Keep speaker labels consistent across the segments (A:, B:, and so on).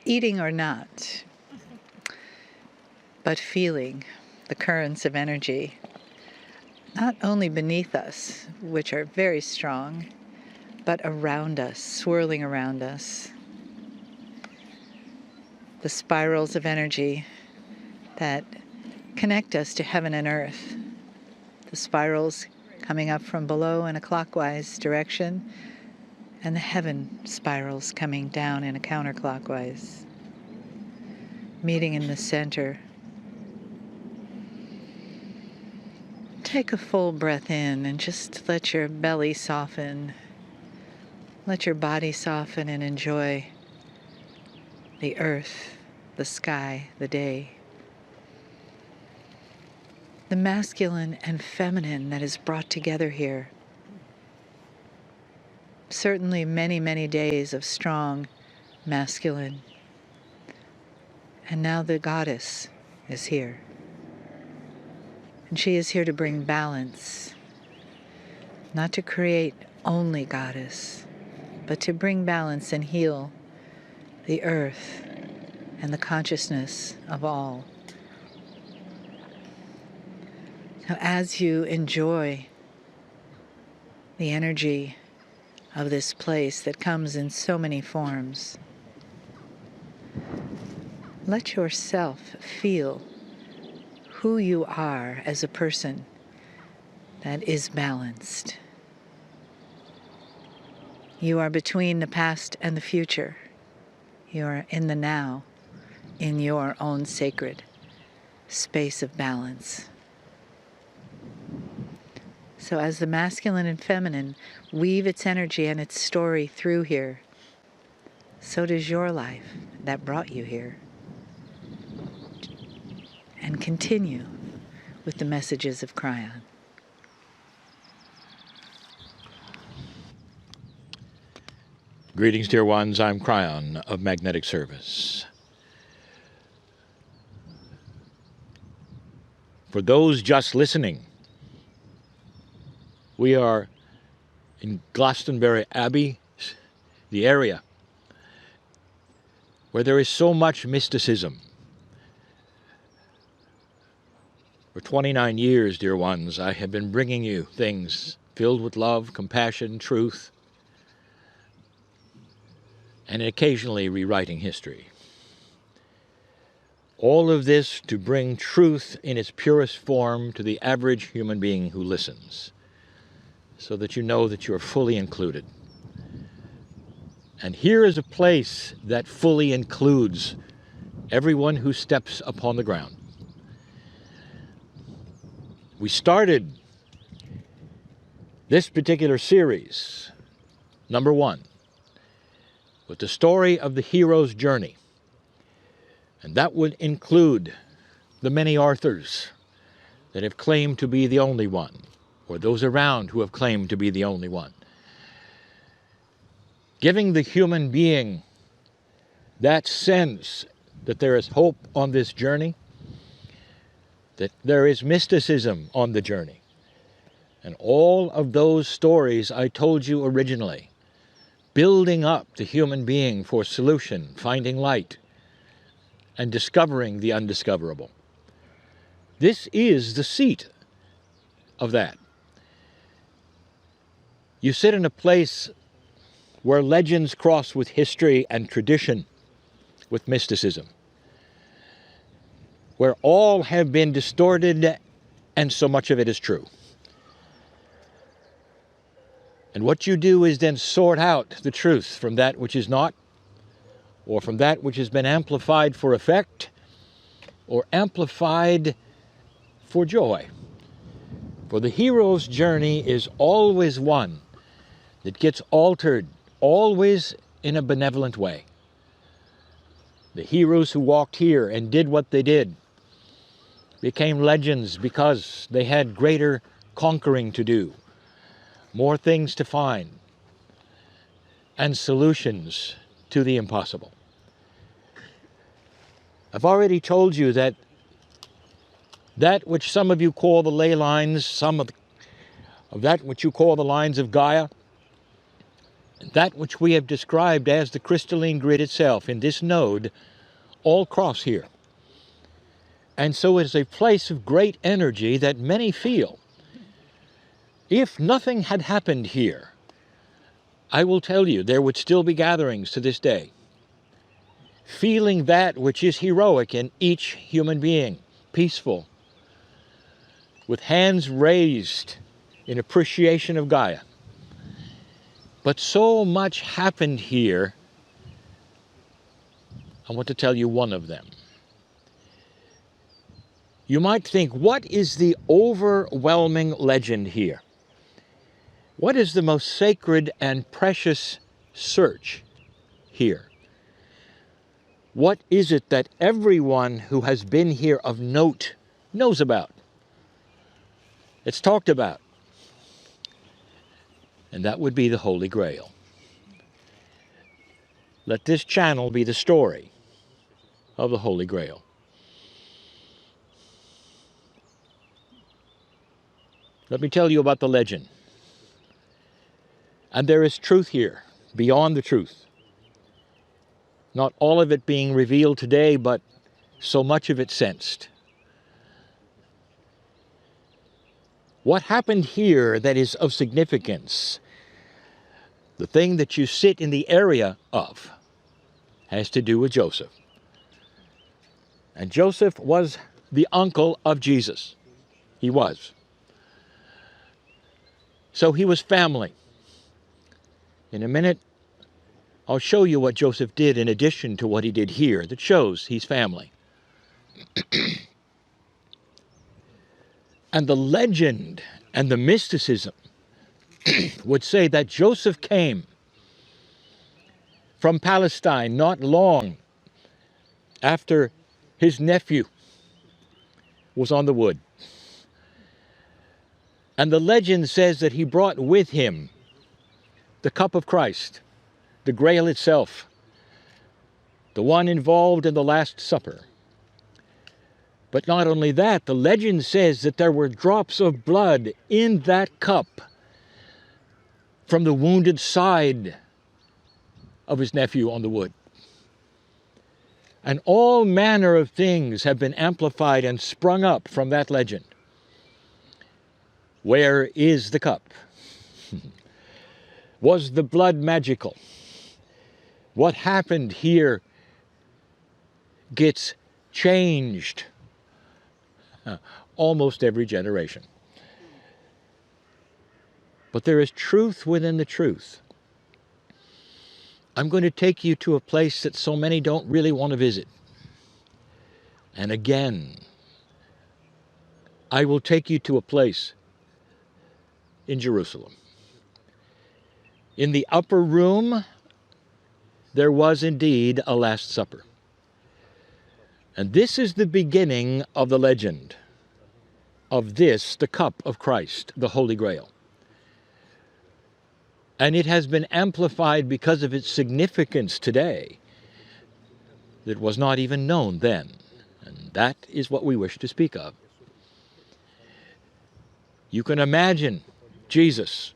A: Eating or not, but feeling the currents of energy, not only beneath us, which are very strong, but around us, swirling around us. The spirals of energy that connect us to heaven and earth. The spirals coming up from below in a clockwise direction, and the heaven spirals coming down in a counterclockwise, meeting in the center. Take a full breath in and just let your belly soften. Let your body soften and enjoy the earth, the sky, the day. The masculine and feminine that is brought together here. Certainly many, many days of strong masculine. And now the goddess is here. And she is here to bring balance, not to create only goddess, but to bring balance and heal the earth and the consciousness of all. Now, as you enjoy the energy of this place that comes in so many forms, let yourself feel who you are as a person that is balanced. You are between the past and the future. You are in the now, in your own sacred space of balance. So as the masculine and feminine weave its energy and its story through here, so does your life that brought you here. And continue with the messages of Kryon.
B: Greetings, dear ones. I'm Kryon of Magnetic Service. For those just listening, we are in Glastonbury Abbey, the area where there is so much mysticism. For 29 years, dear ones, I have been bringing you things filled with love, compassion, truth, and occasionally rewriting history. All of this to bring truth in its purest form to the average human being who listens, so that you know that you're fully included. And here is a place that fully includes everyone who steps upon the ground. We started this particular series, number 1, with the story of the hero's journey. And that would include the many Arthurs that have claimed to be the only one, or those around who have claimed to be the only one. Giving the human being that sense that there is hope on this journey, that there is mysticism on the journey. And all of those stories I told you originally, building up the human being for solution, finding light, and discovering the undiscoverable. This is the seat of that. You sit in a place where legends cross with history and tradition, with mysticism, where all have been distorted and so much of it is true. And what you do is then sort out the truth from that which is not, or from that which has been amplified for effect, or amplified for joy. For the hero's journey is always one that gets altered, always in a benevolent way. The heroes who walked here and did what they did became legends because they had greater conquering to do, more things to find, and solutions to the impossible. I've already told you that which some of you call the ley lines, some of that which you call the lines of Gaia, that which we have described as the crystalline grid itself in this node all cross here. And so it is a place of great energy that many feel. If nothing had happened here, I will tell you, there would still be gatherings to this day, feeling that which is heroic in each human being, peaceful, with hands raised in appreciation of Gaia. But so much happened here. I want to tell you one of them. You might think, what is the overwhelming legend here? What is the most sacred and precious search here? What is it that everyone who has been here of note knows about? It's talked about. And that would be the Holy Grail. Let this channel be the story of the Holy Grail. Let me tell you about the legend. And there is truth here, beyond the truth. Not all of it being revealed today, but so much of it sensed. What happened here that is of significance, the thing that you sit in the area of, has to do with Joseph. And Joseph was the uncle of Jesus. He was. So he was family. In a minute, I'll show you what Joseph did in addition to what he did here that shows he's family. And the legend and the mysticism would say that Joseph came from Palestine not long after his nephew was on the wood. And the legend says that he brought with him the cup of Christ, the Grail itself, the one involved in the Last Supper. But not only that, the legend says that there were drops of blood in that cup from the wounded side of his nephew on the wood. And all manner of things have been amplified and sprung up from that legend. Where is the cup? Was the blood magical? What happened here gets changed almost every generation. But there is truth within the truth. I'm going to take you to a place that so many don't really want to visit. And again, I will take you to a place in Jerusalem. In the upper room, there was indeed a Last Supper. And this is the beginning of the legend of this, the cup of Christ, the Holy Grail. And it has been amplified because of its significance today that was not even known then. And that is what we wish to speak of. You can imagine Jesus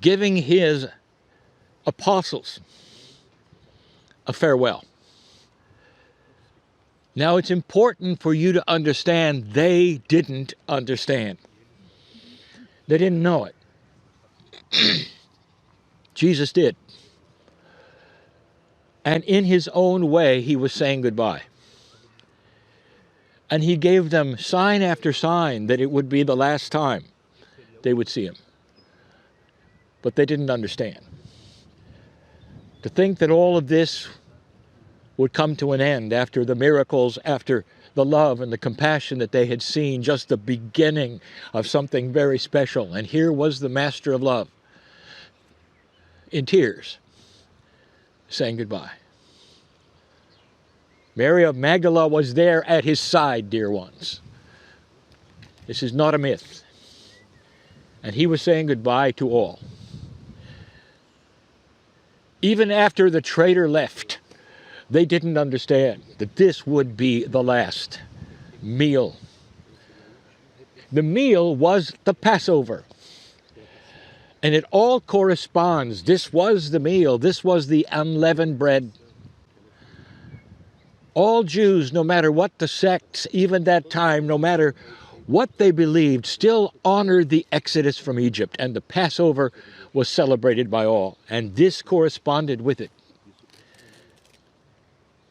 B: giving his apostles a farewell. Now it's important for you to understand they didn't understand. They didn't know it. Jesus did. And in his own way, he was saying goodbye. And he gave them sign after sign that it would be the last time they would see him. But they didn't understand. To think that all of this would come to an end after the miracles, after the love and the compassion that they had seen, just the beginning of something very special. And here was the Master of Love, in tears, saying goodbye. Mary of Magdala was there at his side, dear ones. This is not a myth. And he was saying goodbye to all. Even after the traitor left, they didn't understand that this would be the last meal. The meal was the Passover. And it all corresponds. This was the meal. This was the unleavened bread. All Jews, no matter what the sects, even that time, no matter what they believed, still honored the Exodus from Egypt, and the Passover was celebrated by all. And this corresponded with it.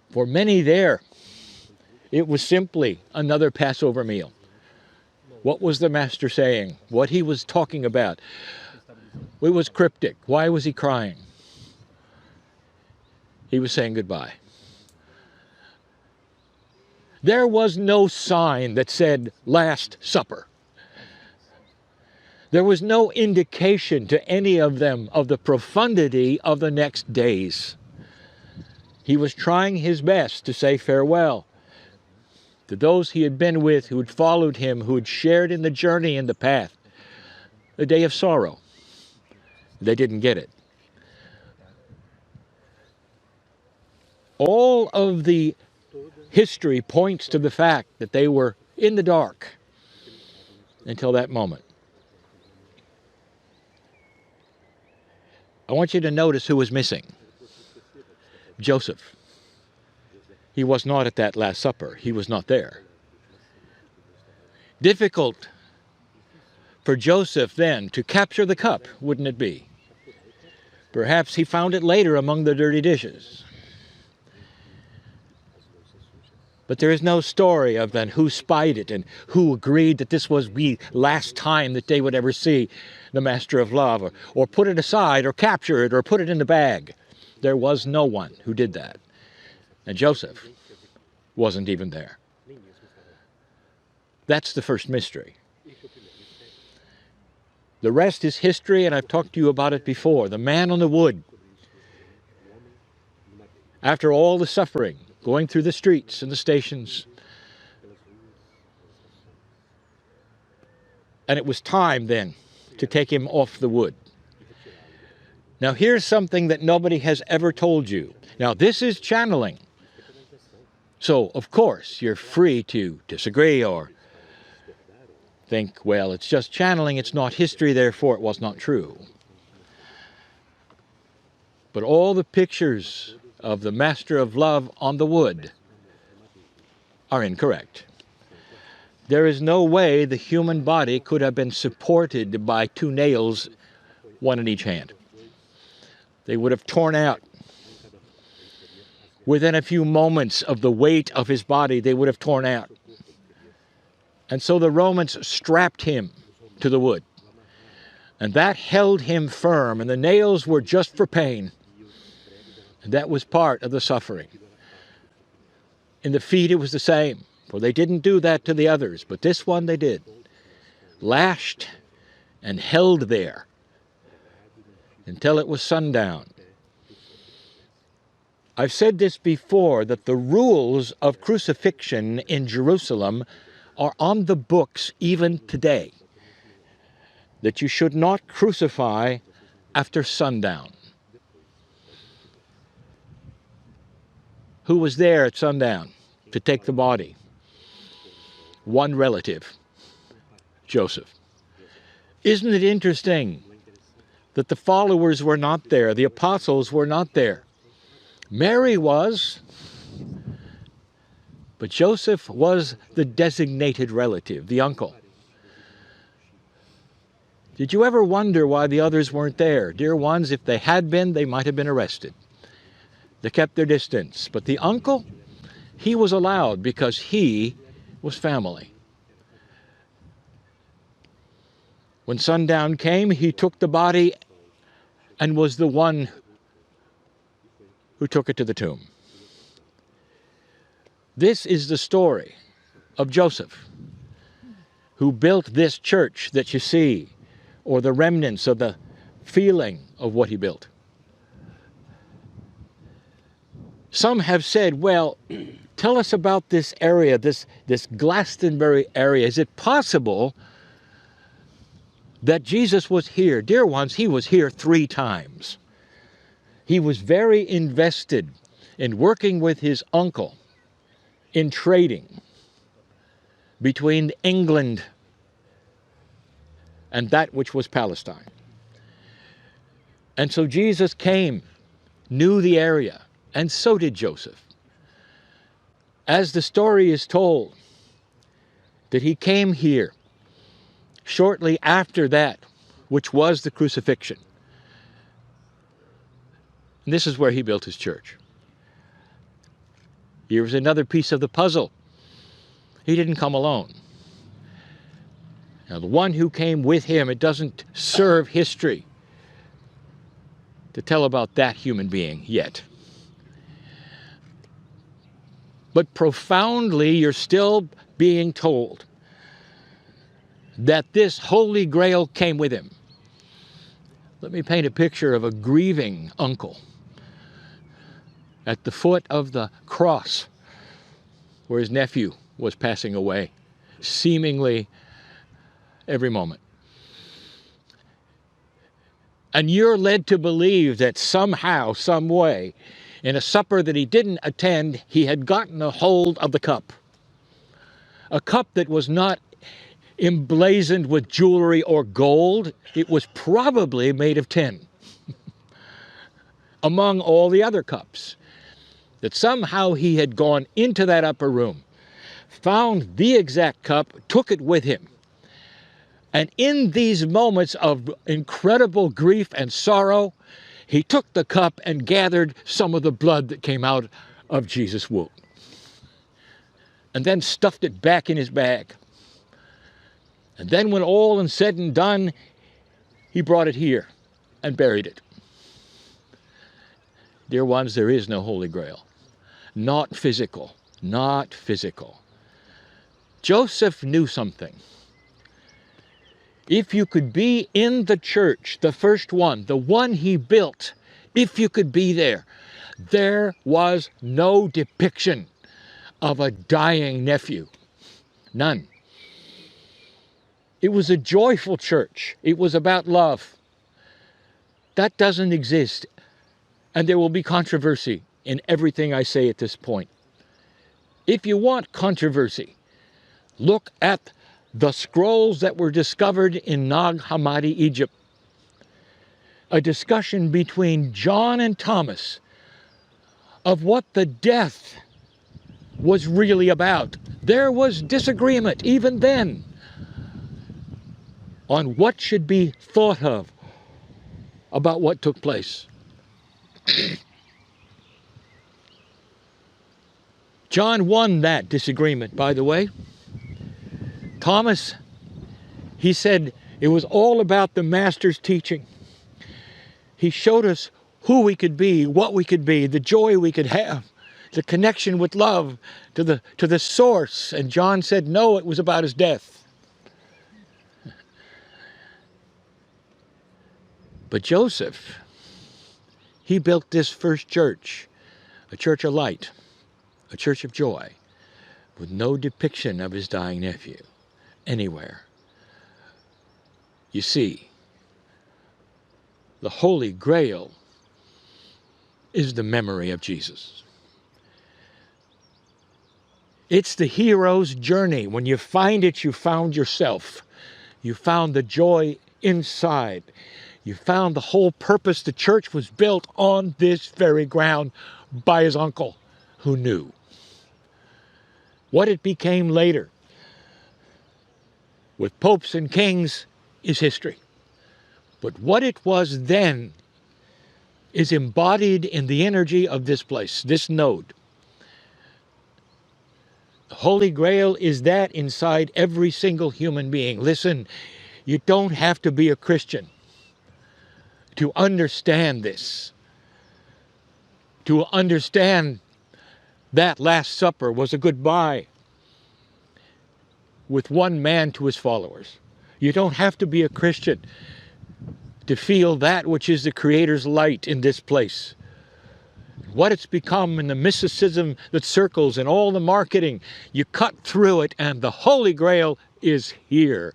B: For many there, it was simply another Passover meal. What was the Master saying? What he was talking about? It was cryptic. Why was he crying? He was saying goodbye. There was no sign that said Last Supper. There was no indication to any of them of the profundity of the next days. He was trying his best to say farewell to those he had been with, who had followed him, who had shared in the journey and the path. The day of sorrow. They didn't get it. All of the history points to the fact that they were in the dark until that moment. I want you to notice who was missing. Joseph. He was not at that Last Supper. He was not there. Difficult for Joseph then to capture the cup, wouldn't it be? Perhaps he found it later among the dirty dishes. But there is no story of then who spied it and who agreed that this was the last time that they would ever see the Master of Love, or put it aside, or capture it, or put it in the bag. There was no one who did that. And Joseph wasn't even there. That's the first mystery. The rest is history, and I've talked to you about it before. The man on the wood. After all the suffering, going through the streets and the stations. And it was time then to take him off the wood. Now here's something that nobody has ever told you. Now this is channeling. So of course you're free to disagree or think, well, it's just channeling, it's not history, therefore it was not true. But all the pictures of the Master of Love on the wood are incorrect. There is no way the human body could have been supported by 2 nails, one in each hand. They would have torn out. Within a few moments of the weight of his body, they would have torn out. And so the Romans strapped him to the wood. And that held him firm, and the nails were just for pain. And that was part of the suffering. In the feet it was the same, for they didn't do that to the others, but this one they did. Lashed and held there until it was sundown. I've said this before, that the rules of crucifixion in Jerusalem are on the books even today. That you should not crucify after sundown. Who was there at sundown to take the body? One relative, Joseph. Isn't it interesting that the followers were not there, the apostles were not there? Mary was, but Joseph was the designated relative, the uncle. Did you ever wonder why the others weren't there? Dear ones, if they had been, they might have been arrested. They kept their distance. But the uncle, he was allowed because he was family. When sundown came, he took the body and was the one who took it to the tomb. This is the story of Joseph, who built this church that you see, or the remnants of the feeling of what he built. Some have said, well, tell us about this area, this Glastonbury area. Is it possible that Jesus was here? Dear ones, he was here 3 times. He was very invested in working with his uncle in trading between England and that which was Palestine. And so Jesus came, knew the area, and so did Joseph. As the story is told, that he came here shortly after that, which was the crucifixion. And this is where he built his church. Here's another piece of the puzzle. He didn't come alone. Now, the one who came with him, it doesn't serve history to tell about that human being yet. But profoundly, you're still being told that this Holy Grail came with him. Let me paint a picture of a grieving uncle at the foot of the cross where his nephew was passing away, seemingly every moment. And you're led to believe that somehow, some way, in a supper that he didn't attend, he had gotten a hold of the cup. A cup that was not emblazoned with jewelry or gold. It was probably made of tin. Among all the other cups. That somehow he had gone into that upper room, found the exact cup, took it with him. And in these moments of incredible grief and sorrow, he took the cup and gathered some of the blood that came out of Jesus' wound. And then stuffed it back in his bag. And then when all is said and done, he brought it here and buried it. Dear ones, there is no Holy Grail. Not physical. Not physical. Joseph knew something. If you could be in the church, the first one, the one he built, if you could be there, there was no depiction of a dying nephew. None. It was a joyful church. It was about love. That doesn't exist. And there will be controversy in everything I say at this point. If you want controversy, look at the scrolls that were discovered in Nag Hammadi, Egypt. A discussion between John and Thomas of what the death was really about. There was disagreement even then on what should be thought of about what took place. John won that disagreement, by the way. Thomas, he said it was all about the Master's teaching. He showed us who we could be, what we could be, the joy we could have, the connection with love to the source. And John said, no, it was about his death. But Joseph, he built this first church, a church of light, a church of joy, with no depiction of his dying nephew anywhere. You see, the Holy Grail is the memory of Jesus. It's the hero's journey. When you find it, you found yourself. You found the joy inside. You found the whole purpose. The church was built on this very ground by his uncle, who knew. What it became later, with popes and kings, is history. But what it was then is embodied in the energy of this place, this node. The Holy Grail is that inside every single human being. Listen, you don't have to be a Christian to understand this. To understand that Last Supper was a goodbye with one man to his followers. You don't have to be a Christian to feel that which is the Creator's light in this place. What it's become in the mysticism that circles and all the marketing, you cut through it and the Holy Grail is here.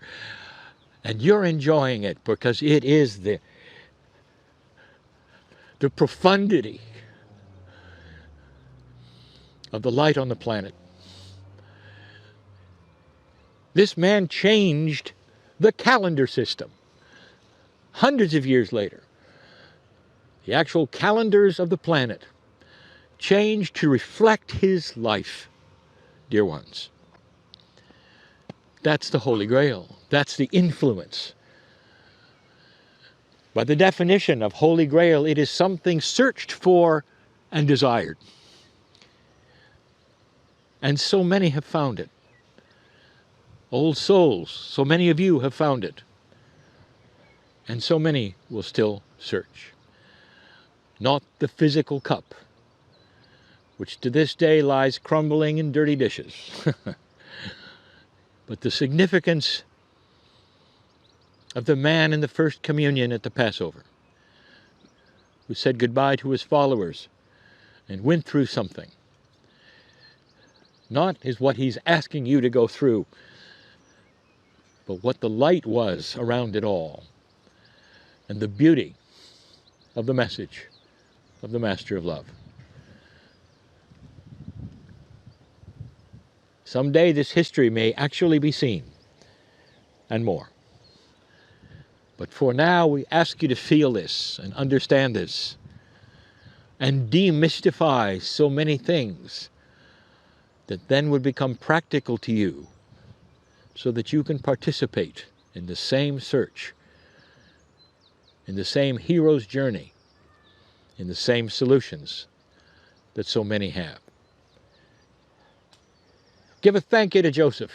B: And you're enjoying it because it is the profundity of the light on the planet. This man changed the calendar system hundreds of years later. the actual calendars of the planet, changed to reflect his life, dear ones. That's the Holy Grail. That's the influence. By the definition of Holy Grail, it is something searched for and desired. And so many have found it. Old souls, so many of you have found it. And so many will still search. Not the physical cup, which to this day lies crumbling in dirty dishes, but the significance of the man in the first communion at the Passover, who said goodbye to his followers and went through something. Not is what he's asking you to go through, but what the light was around it all, and the beauty of the message of the Master of Love. Someday this history may actually be seen, and more. But for now, we ask you to feel this and understand this and demystify so many things that then would become practical to you so that you can participate in the same search, in the same hero's journey, in the same solutions that so many have. Give a thank you to Joseph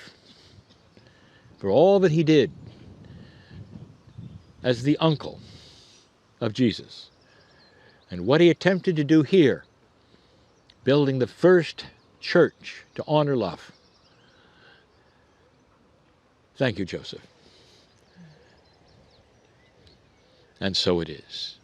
B: for all that he did as the uncle of Jesus and what he attempted to do here, building the first church to honor love. Thank you, Joseph. And so it is.